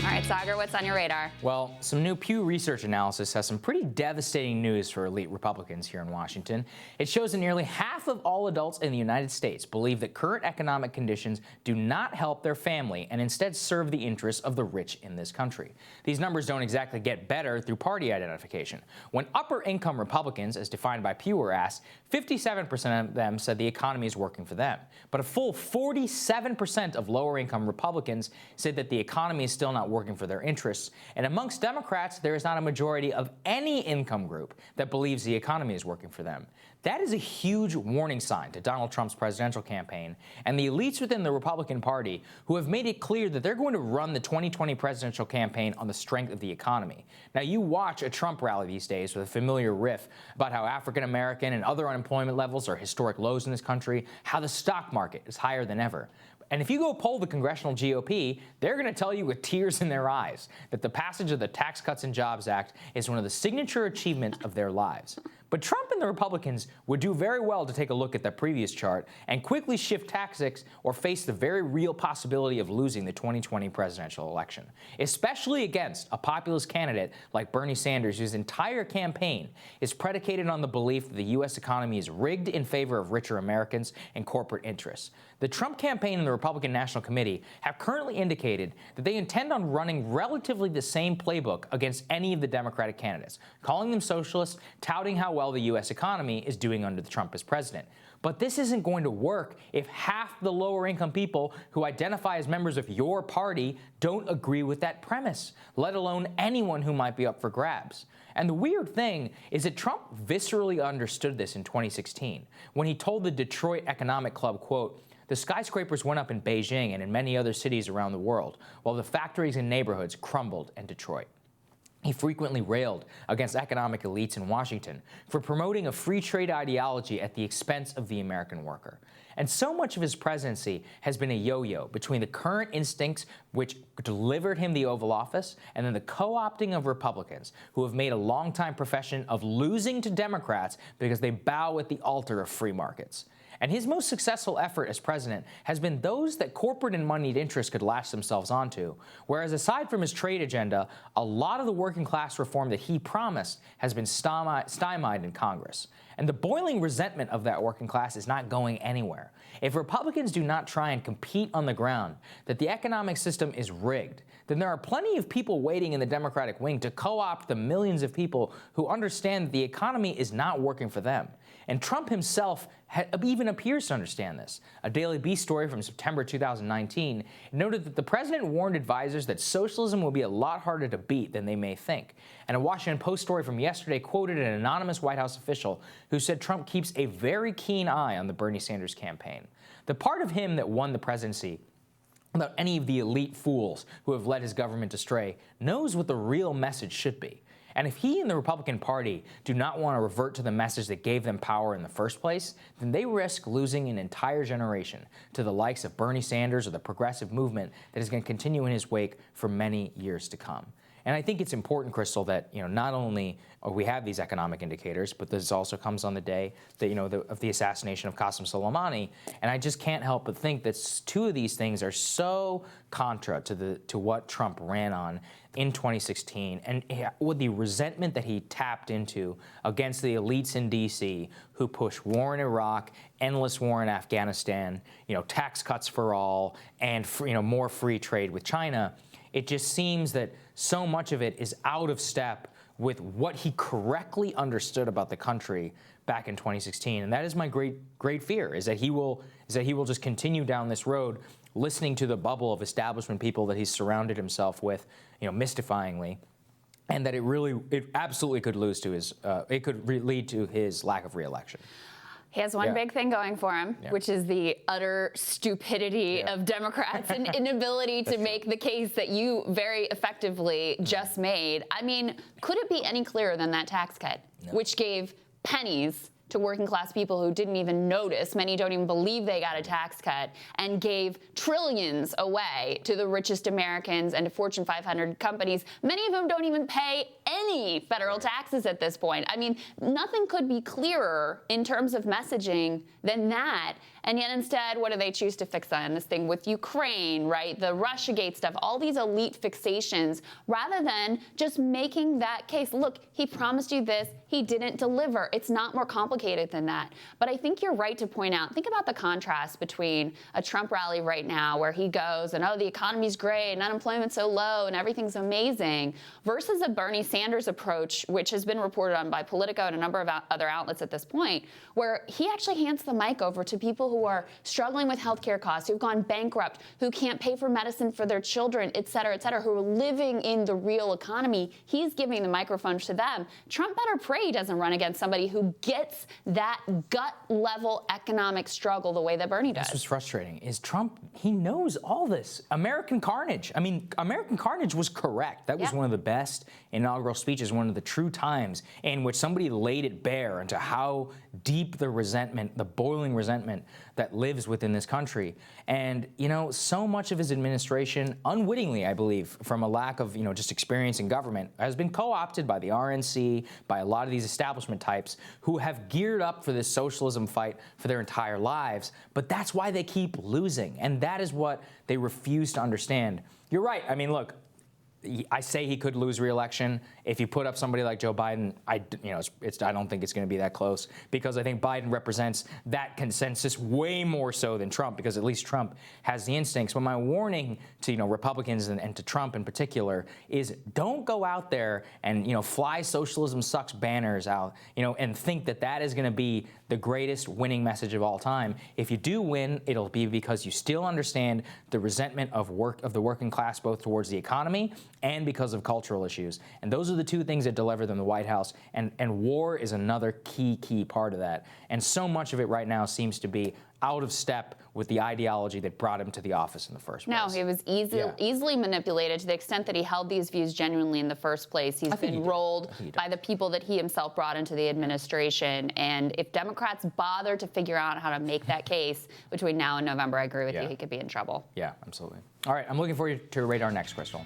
All right, Saagar, what's on your radar? Well, some new Pew Research analysis has some pretty devastating news for elite Republicans here in Washington. It shows that nearly half of all adults in the United States believe that current economic conditions do not help their family and instead serve the interests of the rich in this country. These numbers don't exactly get better through party identification. When upper-income Republicans, as defined by Pew, were asked, 57% of them said the economy is working for them. But a full 47% of lower-income Republicans said that the economy is still not working for their interests. And amongst Democrats, there is not a majority of any income group that believes the economy is working for them. That is a huge warning sign to Donald Trump's presidential campaign and the elites within the Republican Party who have made it clear that they're going to run the 2020 presidential campaign on the strength of the economy. Now, you watch a Trump rally these days with a familiar riff about how African-American and other unemployment levels are historic lows in this country, how the stock market is higher than ever. And if you go poll the congressional GOP, they're going to tell you with tears in their eyes that the passage of the Tax Cuts and Jobs Act is one of the signature achievements of their lives. But Trump and the Republicans would do very well to take a look at that previous chart and quickly shift tactics or face the very real possibility of losing the 2020 presidential election, especially against a populist candidate like Bernie Sanders, whose entire campaign is predicated on the belief that the U.S. economy is rigged in favor of richer Americans and corporate interests. The Trump campaign and the Republican National Committee have currently indicated that they intend on running relatively the same playbook against any of the Democratic candidates, calling them socialists, touting how well the U.S. economy is doing under Trump as president. But this isn't going to work if half the lower-income people who identify as members of your party don't agree with that premise, let alone anyone who might be up for grabs. And the weird thing is that Trump viscerally understood this in 2016 when he told the Detroit Economic Club, quote, "The skyscrapers went up in Beijing and in many other cities around the world, while the factories and neighborhoods crumbled in Detroit." He frequently railed against economic elites in Washington for promoting a free trade ideology at the expense of the American worker. And so much of his presidency has been a yo-yo between the current instincts which delivered him the Oval Office and then the co-opting of Republicans who have made a longtime profession of losing to Democrats because they bow at the altar of free markets. And his most successful effort as president has been those that corporate and moneyed interests could latch themselves onto, whereas aside from his trade agenda, a lot of the working class reform that he promised has been stymied in Congress. And the boiling resentment of that working class is not going anywhere. If Republicans do not try and compete on the ground that the economic system is rigged, then there are plenty of people waiting in the Democratic wing to co-opt the millions of people who understand that the economy is not working for them. And Trump himself even appears to understand this. A Daily Beast story from September 2019 noted that the president warned advisors that socialism will be a lot harder to beat than they may think. And a Washington Post story from yesterday quoted an anonymous White House official who said Trump keeps a very keen eye on the Bernie Sanders campaign. The part of him that won the presidency without any of the elite fools who have led his government astray knows what the real message should be. And if he and the Republican Party do not want to revert to the message that gave them power in the first place, then they risk losing an entire generation to the likes of Bernie Sanders or the progressive movement that is going to continue in his wake for many years to come. And I think it's important, Crystal, that not only we have these economic indicators, but this also comes on the day that of the assassination of Qasem Soleimani. And I just can't help but think that two of these things are so contra to what Trump ran on in 2016, and with the resentment that he tapped into against the elites in D.C. who push war in Iraq, endless war in Afghanistan, tax cuts for all, and more free trade with China. It just seems that so much of it is out of step with what he correctly understood about the country back in 2016, and that is my great fear: is that he will just continue down this road, listening to the bubble of establishment people that he's surrounded himself with, mystifyingly, and that it absolutely could lead to his lack of reelection. He has one big thing going for him, which is the utter stupidity of Democrats and inability to make the case that you very effectively just made. I mean, could it be any clearer than that tax cut, which gave pennies to working class people who didn't even notice. Many don't even believe they got a tax cut, and gave trillions away to the richest Americans and to Fortune 500 companies. Many of them don't even pay any federal taxes at this point. I mean, nothing could be clearer in terms of messaging than that. And yet instead, what do they choose to fix on? This thing with Ukraine, right? The Russiagate stuff, all these elite fixations, rather than just making that case. Look, he promised you this, he didn't deliver. It's not more complicated than that. But I think you're right to point out, think about the contrast between a Trump rally right now where he goes and, oh, the economy's great and unemployment's so low and everything's amazing, versus a Bernie Sanders approach, which has been reported on by Politico and a number of other outlets at this point, where he actually hands the mic over to people who are struggling with healthcare costs, who've gone bankrupt, who can't pay for medicine for their children, et cetera, who are living in the real economy. He's giving the microphone to them. Trump better pray he doesn't run against somebody who gets that gut-level economic struggle the way that Bernie does. This was frustrating, is Trump, he knows all this. American carnage. I mean, American carnage was correct. That was one of the best inaugural speeches, one of the true times in which somebody laid it bare into how deep the resentment, the boiling resentment that lives within this country. And, you know, so much of his administration, unwittingly, I believe, from a lack of, just experience in government, has been co-opted by the RNC, by a lot of these establishment types who have geared up for this socialism fight for their entire lives. But that's why they keep losing. And that is what they refuse to understand. You're right. I mean, look, I say he could lose re-election. If you put up somebody like Joe Biden, I don't think it's going to be that close, because I think Biden represents that consensus way more so than Trump, because at least Trump has the instincts. But my warning to Republicans and to Trump in particular is, don't go out there and fly socialism sucks banners out and think that that is going to be the greatest winning message of all time. If you do win, it'll be because you still understand the resentment of the working class, both towards the economy and because of cultural issues. And those are the two things that deliver them the White House. And war is another key part of that. And so much of it right now seems to be out of step with the ideology that brought him to the office in the first place. No, he was easily manipulated to the extent that he held these views genuinely in the first place. He's been rolled by the people that he himself brought into the administration. And if Democrats bother to figure out how to make that case between now and November, I agree with you, he could be in trouble. Yeah, absolutely. All right, I'm looking forward to read our next, Crystal.